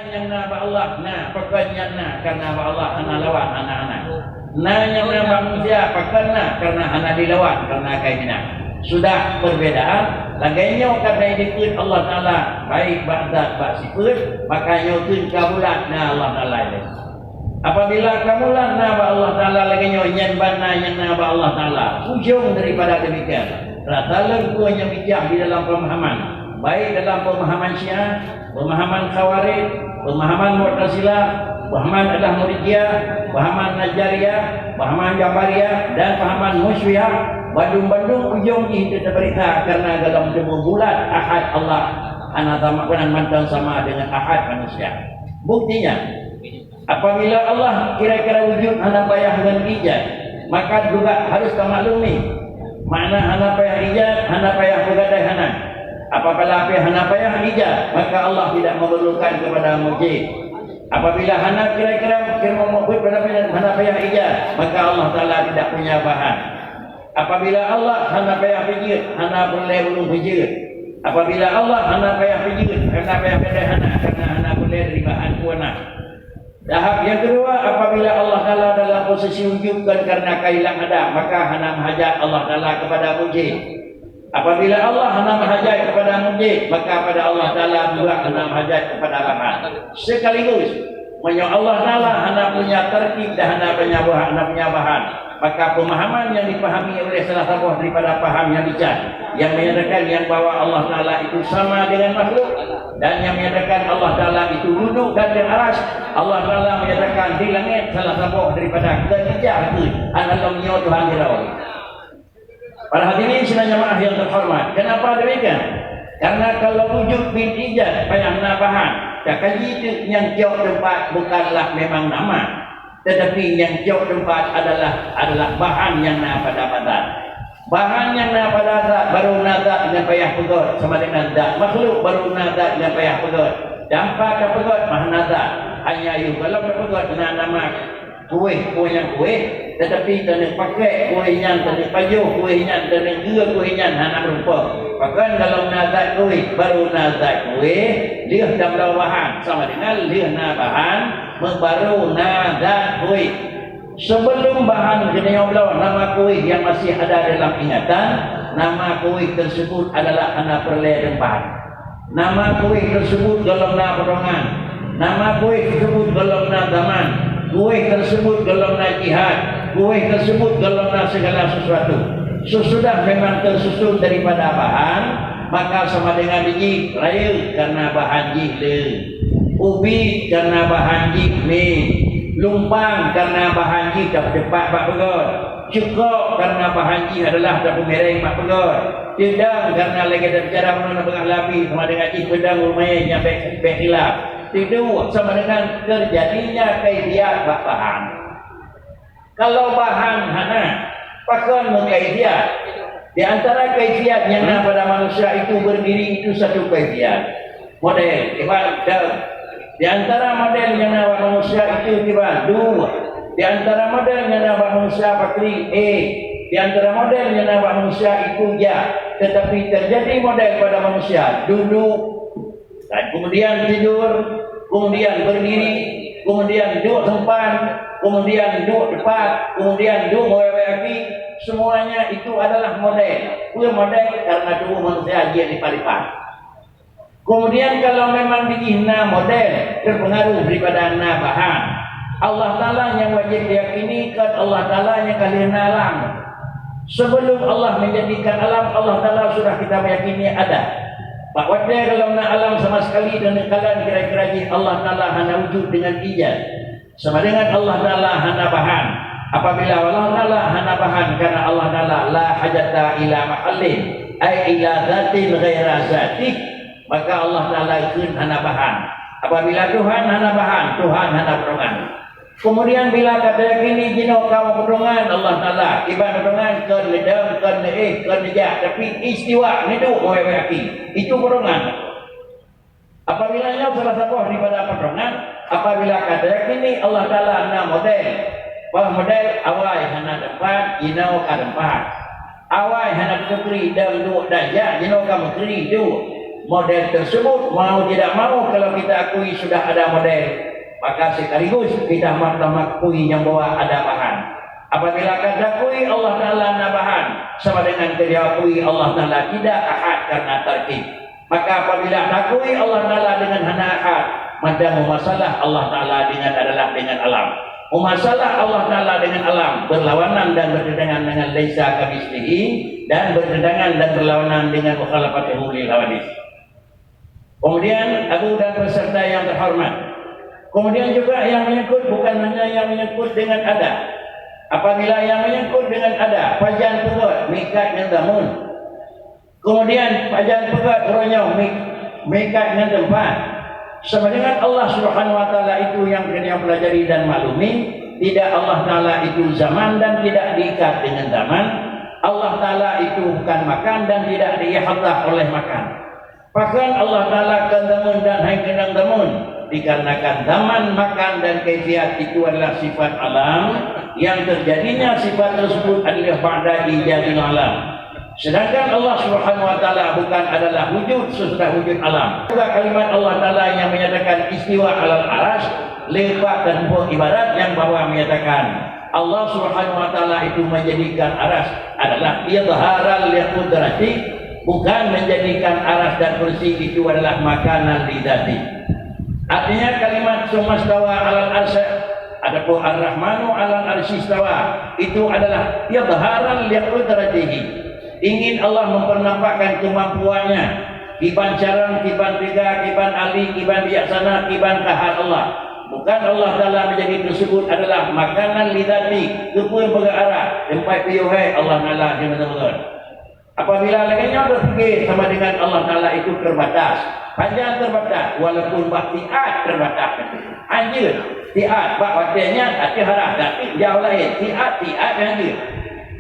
yang na ba Allah na pakannya na karena ba Allah ana lawan anak-anak. Na yang na manusia pakanna karena ana dilawan karena kainan. Sudah perbedaan lagainya karena dikut Allah Taala baik ba'da ba sifat makanya tun kabulat na Allah Taala ini. Apabila kamulah na ba Allah Taala lagainya nyan bana yang na ba Allah Taala ujung daripada demikian. Ratalan kuanya bijak di dalam pemahaman baik dalam pemahaman Syiah, pemahaman Khawarij, pemahaman Mu'tazilah, pemahaman Al-Muridiyah, pemahaman Najariyah, pemahaman Jabariyah dan pemahaman Musyriah. Bandung-bandung ujung itu berita karena dalam tubuh bulat ahad Allah ana tamakkan mantan sama dengan ahad manusia. Buktinya apabila Allah kira-kira wujud ana payah dan ijaz, maka juga harus tamaklumi makna hana payah ijaz, hana payah begadai hana. Apabila hana payah ijaz, maka Allah tidak memerlukan kepada mujib. Apabila hana kira-kira membuat pada hana payah ijaz, maka Allah Taala tidak punya bahan. Apabila Allah hana payah pijit, hana boleh ulung pijit. Apabila Allah hana payah pijit, hana payah bedai hana, karena hana boleh dari bahan kuana. Tahap yang kedua, apabila Allah Taala dalam posisi wujudkan karena kailang ada, maka hana menghajat Allah Taala kepada mujib. Apabila Allah hana menghajat kepada mujib, maka pada Allah Taala juga hana menghajat kepada bahan. Sekaligus, menyo Allah Taala hana punya tertib dan hana punya bahan. Maka pemahaman yang dipahami oleh salah satu daripada paham yang bijak yang menyatakan yang bahwa Allah Taala itu sama dengan makhluk dan yang menyatakan Allah Taala itu duduk dan di aras. Allah Taala menyatakan di langit salah satu daripada kebijak itu adalah menyo Tuhan dirawat. Para hadirin sekalian jemaah yang terhormat, kenapa demikian? Karena kalau wujud bin ijaz payah nabahan, tak kaji itu yang jauh tempat bukanlah memang nama, tetapi yang jauh tempat adalah bahan yang na pada badan. Bahan yang na pada zat baru nazat dengan payah pegot sama dengan zat makhluk baru nazat dengan payah pegot. Dampak ke pegot mah nazat hanya you kalau pegot dengan nama kuih-kuih tetapi tak pakai kuihnya tak pajuh kuihnya tak gua kuihnya hana berupa. Bahkan kalau nazat kuih baru nazat kuih dia dah bahan sama dengan dia na bahan baru nazat kuih. Sebelum bahan kena Allah nama kuih yang masih ada dalam ingatan, nama kuih tersebut adalah hana perleh tempat. Nama kuih tersebut dalam na perongan. Nama kuih tersebut dalam na zaman. Kuih tersebut dalam na jihad. Kuih tersebut dalam na segala sesuatu. Sesudah memang tersusun daripada bahan, maka sama dengan biji raya karena bahan jihle, ubi karena bahan jihme, lumpang karena bahan jih tak cepat pak pegot, cukup karena bahan jih adalah tak mereng pak pegot, tidang karena lagi ada bicara mana bengah labi sama dengan jih pedang lumayan yang baik hilap. Tidur sama dengan terjadinya kaifiat bahan. Kalau bahan hana pakai kaifiat, di antara kaifiat yang ada pada manusia itu berdiri itu satu kaifiat. Model, di antara model yang ada pada manusia itu dua. Di antara model yang ada pada manusia pakri di antara model yang ada pada manusia itu ya. Tetapi terjadi model pada manusia duduk dan kemudian tidur, kemudian berdiri, kemudian duduk sempan, kemudian duduk depan, kemudian duduk mewek-weki, semuanya itu adalah model. Dua model karena dua manusia dia lipat-lipat. Kemudian kalau memang dihina model terpengaruh daripada na bahan, Allah Taala yang wajib diyakini kan Allah Taala yang kalian alam. Sebelum Allah menjadikan alam, Allah Taala sudah kita meyakini ada. Pak Wadai kalau nak alam sama sekali dan kalian kira-kira Allah Taala hanya wujud dengan ijaz. Sama dengan Allah Taala hanya bahan. Apabila Allah Taala hanya bahan karena Allah Taala la hajata ila mahallin ay ila zatin ghaira zatih, maka Allah Taala itu hanya bahan. Apabila Tuhan hanya bahan, Tuhan hanya perongan. Kemudian bila kata kini jino kamu perongan Allah Taala ibarat perongan ke ledam ke neih ke nejak tapi istiwa hidup mewaki itu perongan. Apabila nya salah satu daripada perongan, apabila kata kini Allah Taala na model bahwa model awai hana depan jino ka depan awai hana kekri dan duk dajak jino ka menteri duk model tersebut, mau tidak mau kalau kita akui sudah ada model, maka sekaligus kita mengakui yang bahwa ada bahan. Apabila kita akui Allah Ta'ala ada bahan, sama dengan kita akui Allah Ta'ala tidak ahad karena tarkib. Maka apabila akui Allah Ta'ala dengan hana ahad, maka masalah Allah Ta'ala dengan adalah dengan alam. Masalah Allah Ta'ala dengan alam berlawanan dan bertentangan dengan laisa kamitslihi, dan bertentangan dan berlawanan dengan mukhalafatuhu lil hawadits. Kemudian Abu dan peserta yang terhormat, kemudian juga yang menyangkut bukan hanya yang menyangkut dengan ada. Apabila yang menyangkut dengan ada, pajan pegot mikat dengan damun, kemudian pajan pegot ronyong mikat dengan tempat, sama dengan Allah Subhanahu wa taala itu yang kena pelajari dan maklumi. Tidak Allah Ta'ala itu zaman dan tidak diikat dengan zaman. Allah Ta'ala itu bukan makan dan tidak diihatlah oleh makan. Bahkan Allah Ta'ala kendamun dan haikenang damun, dikarenakan zaman, makan dan kaifiat itu adalah sifat alam, yang terjadinya sifat tersebut adalah ba'da ijadil alam. Sedangkan Allah Subhanahu wa taala bukan adalah wujud sesudah wujud alam. Juga kalimat Allah Ta'ala yang menyatakan istiwa alal arsy, lepak dan buah ibarat yang bahwa menyatakan Allah Subhanahu wa taala itu menjadikan arsy adalah idharal liqudrati, bukan menjadikan arsy dan kursi itu adalah makanan lidzati. Artinya kalimat sumastawa alal arsy, adapun ar-rahmanu alal arsy istawa, itu adalah idharal liqudratihi. Ingin Allah mempernampakkan kemampuannya, kiban carang, kiban tiga, kiban ali, kiban bijaksana, kiban kahar Allah. Bukan Allah Ta'ala menjadi tersebut adalah makanan lidati, kepun berarah, tempat piyuhai Allah Ta'ala di betul-betul. Apabila laginya berfikir sama dengan Allah Ta'ala itu terbatas, panjang terbatas, walaupun baktiat terbatas. Anjir, tiat, bak waktunya, hati harap, tapi jauh lain, tiat anjir.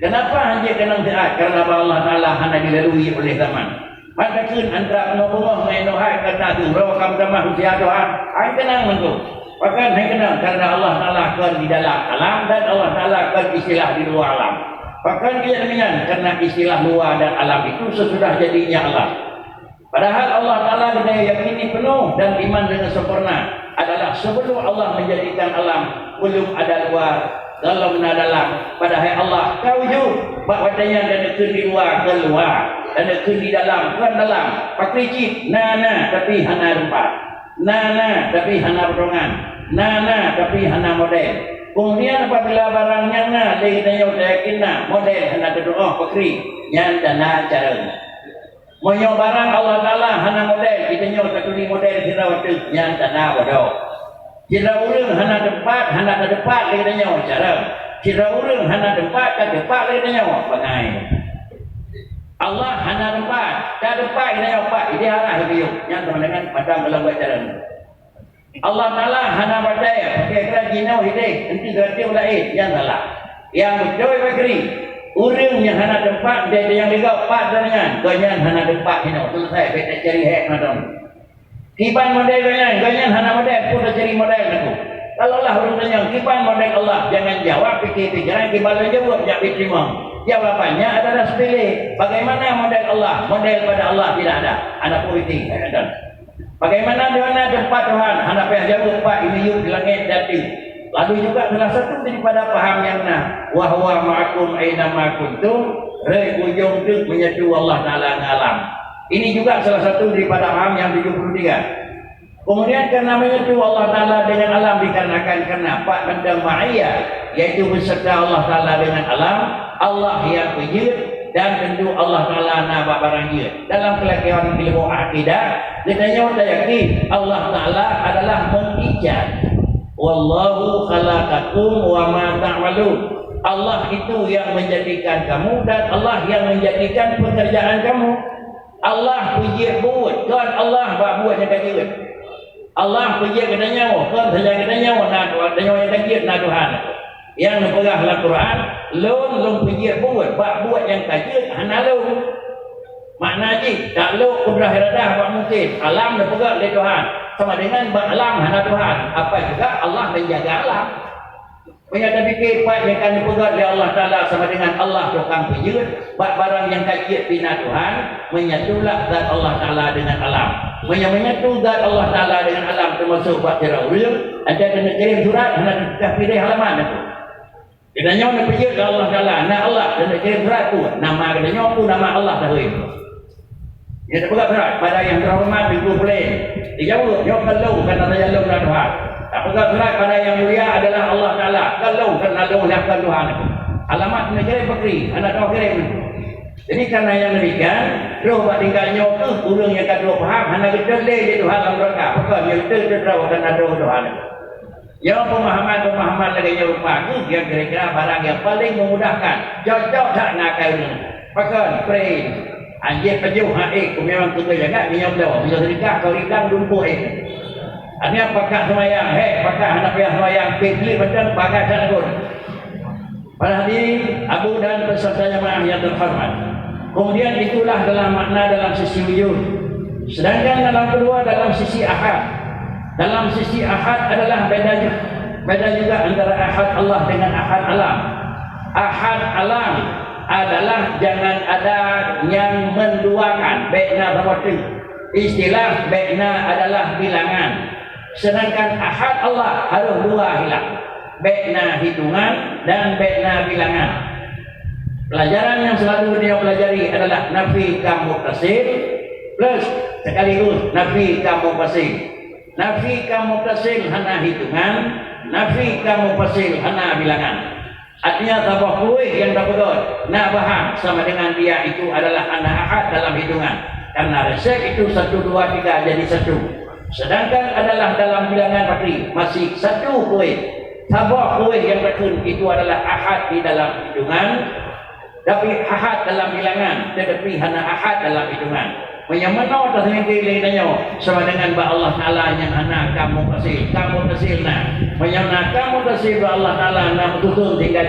Kenapa hanya kenang tiat? Karena Allah Ta'ala hanya dilalui oleh zaman. Maka kun antara pengoboh mengenai kata tu, rawakam damah usia doa, hai kenang mentu. Bahkan hai kenang karena Allah Ta'ala kan di dalam alam dan Allah Ta'ala kan istilah di luar alam. Bahkan dia demikian karena istilah luar dan alam itu sesudah jadinya Allah. Padahal Allah Ta'ala kita yakini penuh dan iman dengan sempurna adalah sebelum Allah menjadikan alam, belum ada luar, dalam dalam. Padahal Allah kau wujud bahawa dan nekun di luar keluar, dan nekun di dalam keluar dalam. Pakricit nana tapi hana rupa, nana tapi hana pertolongan, nana tapi hana model. Kemudian apabila barang yang na dia kita yakin model hana terdoa pakri yang dana cara. Moyo barang Allah Ta'ala hana model, kita nyo takuni model kita waktu yang dana bodoh. Kira urang hana tempat, hana tempat kita nyawa cara. Kira urang hana tempat, tempat kita nyawa pangai. Allah hana tempat, tempat kita nyawa pak. Ini arah hidup yang teman dengan macam dalam cara. Allah Ta'ala hana badai, pakai kerajinau hidup, nanti berarti lain yang salah. Yang betul bakri, urang yang hana tempat, dia yang ligau pak dengan, ganyan hana tempat hina. Selesai, kita cari hak macam. Kiban model ganyan hana model pun dah cari model aku. Kalau Allah orang tanya kiban model Allah, jangan jawab fikir-fikiran kiban dia jawab jangan diterima. Jawabannya adalah sepele. Bagaimana model Allah? Model pada Allah tidak ada. Ada politik ada. Bagaimana dengan tempat Tuhan? Hana payah jawab pak ini yuk di langit dati. Lalu juga salah satu daripada paham yang wa huwa ma'akum aina ma kuntum, ujung tu menyatu Allah Ta'ala alam. Ini juga salah satu daripada paham yang 73. Kemudian karena menyatu Allah Ta'ala dengan alam dikarenakan karena Pak Bendang Ma'iyah, yaitu beserta Allah Ta'ala dengan alam, Allah yang wujud dan tentu Allah Ta'ala nama barang dia. Dalam kelakuan ilmu akidah, kita yakin Allah Ta'ala adalah mengijad. Wallahu khalaqakum wa ma ta'malun. Allah itu yang menjadikan kamu dan Allah yang menjadikan pekerjaan kamu. Allah puji buat, kan Allah buat yang kajir. Allah puji kena nyawa, kan saja kena nyawa, nak nyawa yang kajir, nak Tuhan. Yang memperah Al-Quran, lom puji buat yang kajir, hana lom. Makna je, tak lom kudrah iradah buat mungkin. Alam memperah oleh Tuhan. Sama dengan alam hana Tuhan. Apa juga Allah menjaga alam. Menyata fikir part yang akan dipegat oleh Allah Ta'ala sama dengan Allah tukang pejut. Bak barang yang kajiat bina Tuhan. Menyatulah zat Allah Ta'ala dengan alam. Menyatu zat Allah Ta'ala dengan alam termasuk buat terawih. Ada kena kirim surat, dah pilih halaman itu. Kita nyawa nak pejut ke Allah Ta'ala. Nak Allah, kena kirim surat tu. Nama kena nyawa tu, nama Allah dah itu. Dia tak pegat surat. Pada yang terhormat, Ibu Pelain. Dia jawab, nyawa kalau kerana Raja Long dan Tuhan. Tak pegang surat pada yang mulia adalah Allah Ta'ala. Kalau kerana lakukan Tuhan itu. Alamat kena kirim pakri. Anak tahu kirim itu. Jadi kerana yang demikian, roh buat tinggalnya ke, kurang yang kedua faham. Hanya kita leh di Tuhan dalam mereka. Pegang yang kita tahu kerana roh Tuhan itu. Yang pemahaman lagi yang rupa itu, yang kira-kira barang yang paling memudahkan. Cocok tak nak kau ini. Pegang, pray. Anjir pejuh haik, memang kita jaga, minyak belau. Bisa sedikah, kau rikang, dumpuh haik. Artinya pakai semayang, pakai anak payah semayang, pilih macam pakai sanakun. Pada hadirin, Abu dan peserta jemaah yang terhormat. Kemudian itulah dalam makna dalam sisi wujud. Sedangkan dalam kedua dalam sisi ahad. Dalam sisi ahad adalah beda juga antara ahad Allah dengan ahad alam. Ahad alam adalah jangan ada yang menduakan, baikna seperti istilah baikna adalah bilangan. Sedangkan ahad Allah harus dua hilang, baikna hitungan dan baikna bilangan. Pelajaran yang selalu dia pelajari adalah nafi kamu tasir plus sekaligus nafi kamu pasir. Nafi kamu tasir hana hitungan, nafi kamu pasir hana bilangan. Artinya tabah kuih yang dapat nak faham sama dengan dia itu adalah hana ahad dalam hitungan. Karena resep itu 1, 2, 3 jadi 1. Sedangkan adalah dalam bilangan pakri masih 1 kuih. Tabah kuih yang berkun itu adalah ahad di dalam hitungan, tapi ahad dalam bilangan, tetapi hanya ahad dalam hitungan. Yang mana tak sendiri lainnya sama dengan ba Allah Ta'ala yang anak kamu kasih nak. Yang nak kamu kasih ba Allah Ta'ala nak betul tinggal